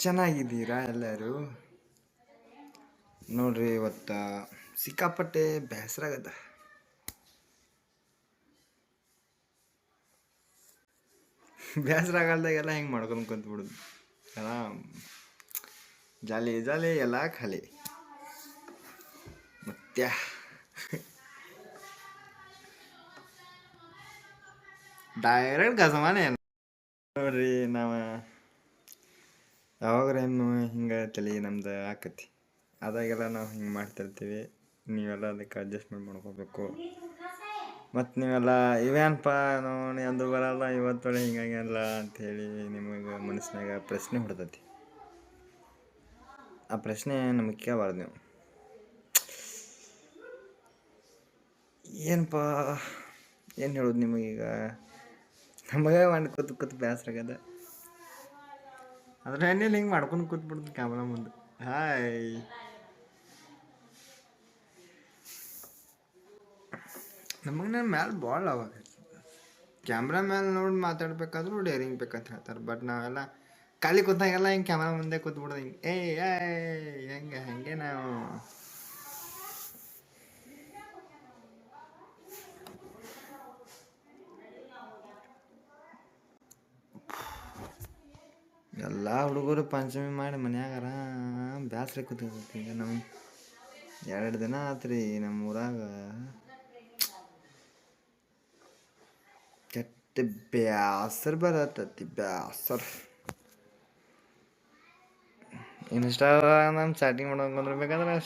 ಚೆನ್ನಾಗಿದ್ದೀರಾ ಎಲ್ಲರೂ? ನೋಡ್ರಿ ಇವತ್ತು ಸಿಕ್ಕಾಪಟ್ಟೆ ಬೇಸರ ಆಗದ. ಬೇಸರ ಆಗಲ್ದಾಗೆಲ್ಲ ಹಿಂಗೆ ಮಾಡ್ಕೊಂಡು ಕುಂತ್ಬಿಡುದು. ಎಲ್ಲ ಜಾಲಿ ಜಾಲಿ ಎಲ್ಲ ಖಾಲಿ ಮತ್ತೆ ಡೈರೆಕ್ಟ್ ಗಜಮಾನೆ. ನೋಡ್ರಿ ನಾವು ಯಾವಾಗ್ರೇನು ಹಿಂಗೆ ತಲೆ ನಮ್ದು ಆಕತಿ, ಅದಾಗೆಲ್ಲ ನಾವು ಹಿಂಗೆ ಮಾಡ್ತಿರ್ತೀವಿ. ನೀವೆಲ್ಲ ಅದಕ್ಕೆ ಅಡ್ಜಸ್ಟ್ಮೆಂಟ್ ಮಾಡ್ಕೋಬೇಕು. ಮತ್ತು ನೀವೆಲ್ಲ ಇವೇನಪ್ಪ ನೋಡಿ ಅದು ಬರಲ್ಲ ಇವತ್ತೊಳೆ ಹಿಂಗಾಗ್ಯಲ್ಲ ಅಂಥೇಳಿ ನಿಮಗೆ ಮನಸ್ಸಿನಾಗ ಪ್ರಶ್ನೆ ಹೊಡ್ತೈತಿ. ಆ ಪ್ರಶ್ನೆ ನಮಗೆ ಕೇಳಬಾರ್ದು ನೀವು. ಏನಪ್ಪ ಏನು ಹೇಳೋದು ನಿಮಗೀಗ? ನಮಗೆ ಮಾಡಿ ಕೂತು ಬೇಸರ ಆಗ್ಯದ. ಅದ್ರ ಎಣ್ಣೆಲಿ ಹಿಂಗೆ ಮಾಡ್ಕೊಂಡು ಕೂತ್ಬಿಡ್ದು ಕ್ಯಾಮ್ರಾ ಮುಂದೆ. ಹಾಯ್, ನಮಗೆ ನನ್ನ ಮ್ಯಾಲೆ ಭಾಳ ಅವಾಗ ಕ್ಯಾಮ್ರಾ ಮೇಲೆ ನೋಡಿ ಮಾತಾಡ್ಬೇಕಾದ್ರೂ ಡೇರಿಂಗ್ ಬೇಕಂತ ಹೇಳ್ತಾರೆ. ಬಟ್ ನಾವೆಲ್ಲ ಖಾಲಿ ಕೂತಾಗೆಲ್ಲ ಹಿಂಗೆ ಕ್ಯಾಮ್ರಾ ಮುಂದೆ ಕೂತ್ಬಿಡೋದು ಹಿಂಗೆ ಹೆಂಗೆ ನಾವು ಎಲ್ಲ ಹುಡುಗರು ಪಂಚಮಿ ಮಾಡಿ ಮನ್ಯಾಗಾರ ಬ್ಯಾಸ್ರ ಕೂತಿರ್ತೈತಿ. ಈಗ ನಮ್ಮ 2 ದಿನ ಆತ್ರಿ ನಮ್ಮ ಊರಾಗ ಕೆಟ್ಟ ಬ್ಯಾಸರ ಬರತ್ತತಿ. ಬ್ಯಾಸರ ಇನ್ಸ್ಟಾಗ್ರಾಮ್ ಚಾಟಿಂಗ್ ಮಾಡೋಕೆ ಕುಂದ್ರಬೇಕಂದ್ರೆ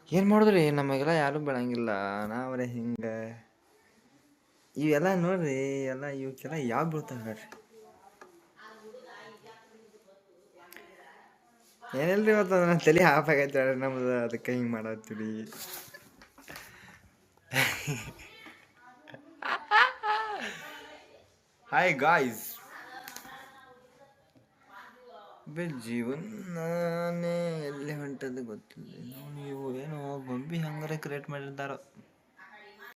ಏನು ಮಾಡಿದ್ರಿ? ನಮಗೆಲ್ಲ ಯಾರೂ ಬೆಳಂಗಿಲ್ಲ. ನಾವ್ರೆ ಹಿಂಗೆ ಇವೆಲ್ಲ ನೋಡ್ರಿ, ಎಲ್ಲ ಇವಕ್ಕೆಲ್ಲ ಯಾವ ಬೀಳ್ತಾವೆ ಹೇಳ್ರಿ? ಏನಿಲ್ರಿ, ಇವತ್ತು ನನ್ನ ತಲೆ ಹಾಫ್ ಆಗೈತೆ ಹೇಳ್ರಿ ನಮ್ದು. ಅದಕ್ಕೆ ಹಿಂಗೆ ಮಾಡತ್ತೀವಿ. ಹಾಯ್ ಗಾಯ್ಸ್, ಜೀವನನೇ ಎಲ್ಲಿ ಹೊಂಟದ ಗೊತ್ತಿಲ್ಲ. ನೀವು ಏನೋ ಗೊಂಬಿ ಹಂಗಾರೆ ಕ್ರಿಯೇಟ್ ಮಾಡಿರ್ತಾರೋ.